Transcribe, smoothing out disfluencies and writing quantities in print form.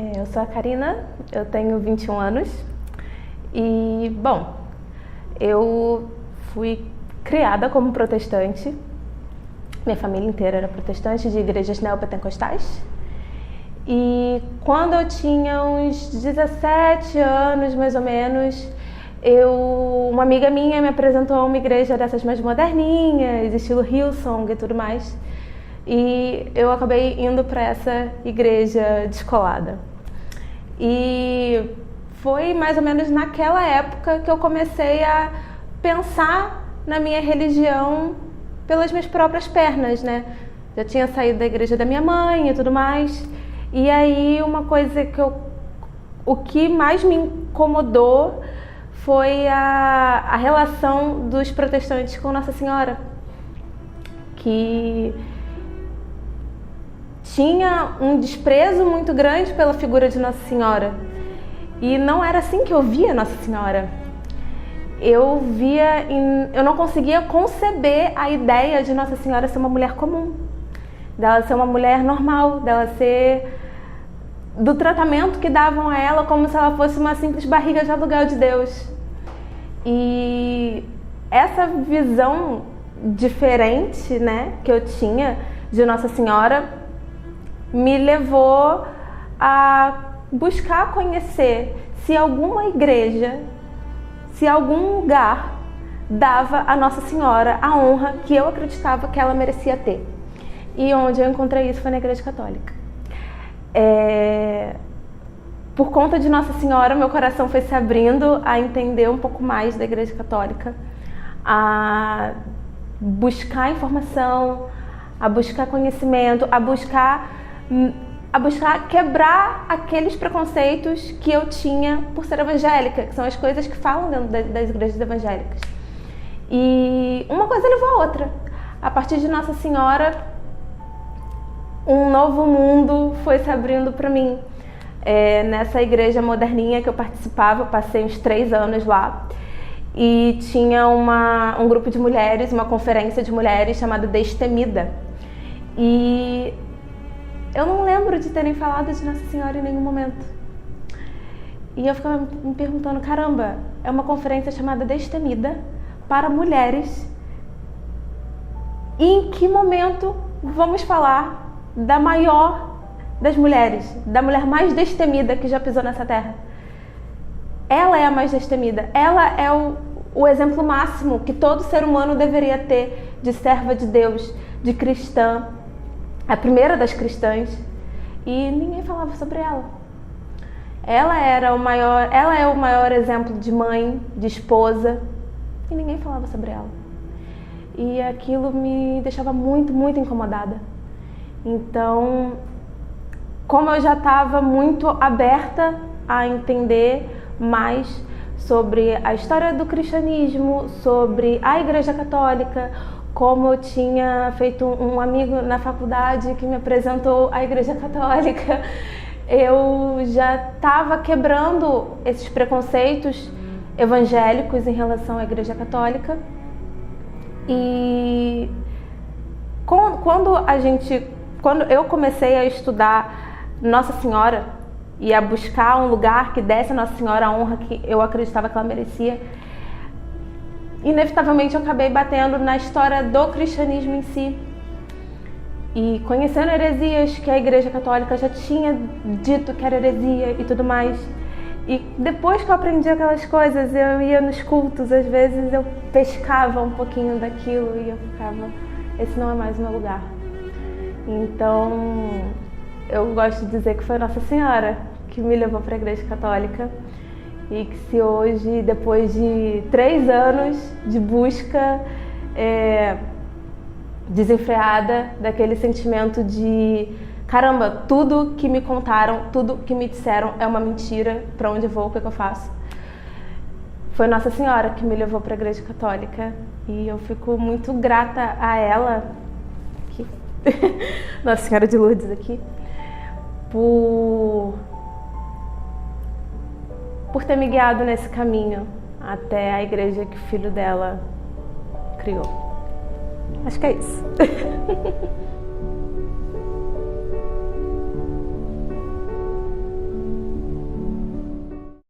Eu sou a Karina, eu tenho 21 anos e, bom, eu fui criada como protestante. Minha família inteira era protestante, de igrejas neopentecostais. E quando eu tinha uns 17 anos, mais ou menos, uma amiga minha me apresentou a uma igreja dessas mais moderninhas, estilo Hillsong e tudo mais. E eu acabei indo para essa igreja descolada. E foi mais ou menos naquela época que eu comecei a pensar na minha religião pelas minhas próprias pernas, né? Já tinha saído da igreja da minha mãe e tudo mais. E aí uma coisa o que mais me incomodou foi a relação dos protestantes com Nossa Senhora, que tinha um desprezo muito grande pela figura de Nossa Senhora. E não era assim que eu via Nossa Senhora. Eu não conseguia conceber a ideia de Nossa Senhora ser uma mulher comum, dela ser uma mulher normal, dela ser do tratamento que davam a ela como se ela fosse uma simples barriga de aluguel de Deus. E essa visão diferente, né, que eu tinha de Nossa Senhora me levou a buscar conhecer se alguma igreja, se algum lugar dava a Nossa Senhora a honra que eu acreditava que ela merecia ter. E onde eu encontrei isso foi na Igreja Católica. Por conta de Nossa Senhora, meu coração foi se abrindo a entender um pouco mais da Igreja Católica, a buscar informação, a buscar conhecimento, a buscar quebrar aqueles preconceitos que eu tinha por ser evangélica, que são as coisas que falam dentro das igrejas evangélicas. E uma coisa levou a outra. A partir de Nossa Senhora, um novo mundo foi se abrindo para mim. Nessa igreja moderninha que eu participava, eu passei uns 3 anos lá, e tinha um grupo de mulheres, uma conferência de mulheres chamada Destemida. E eu não lembro de terem falado de Nossa Senhora em nenhum momento. E eu ficava me perguntando, caramba, é uma conferência chamada Destemida para mulheres. E em que momento vamos falar da maior das mulheres, da mulher mais destemida que já pisou nessa terra? Ela é a mais destemida. Ela é o exemplo máximo que todo ser humano deveria ter de serva de Deus, de cristã, a primeira das cristãs, e ninguém falava sobre ela. Ela é o maior exemplo de mãe, de esposa, e ninguém falava sobre ela. E aquilo me deixava muito, muito incomodada. Então, como eu já estava muito aberta a entender mais sobre a história do cristianismo, sobre a Igreja Católica, como eu tinha feito um amigo na faculdade que me apresentou a Igreja Católica, eu já estava quebrando esses preconceitos evangélicos em relação à Igreja Católica. E quando eu comecei a estudar Nossa Senhora e a buscar um lugar que desse a Nossa Senhora a honra que eu acreditava que ela merecia, inevitavelmente eu acabei batendo na história do cristianismo em si e conhecendo heresias que a Igreja Católica já tinha dito que era heresia e tudo mais. E depois que eu aprendi aquelas coisas, eu ia nos cultos, às vezes eu pescava um pouquinho daquilo e eu ficava, esse não é mais o meu lugar. Então, eu gosto de dizer que foi Nossa Senhora que me levou para a Igreja Católica. E que se hoje, depois de 3 anos de busca desenfreada, daquele sentimento de caramba, tudo que me contaram, tudo que me disseram é uma mentira, para onde eu vou, o que eu faço? Foi Nossa Senhora que me levou para a Igreja Católica e eu fico muito grata a ela, aqui. Nossa Senhora de Lourdes aqui, por ter me guiado nesse caminho até a igreja que o filho dela criou. Acho que é isso.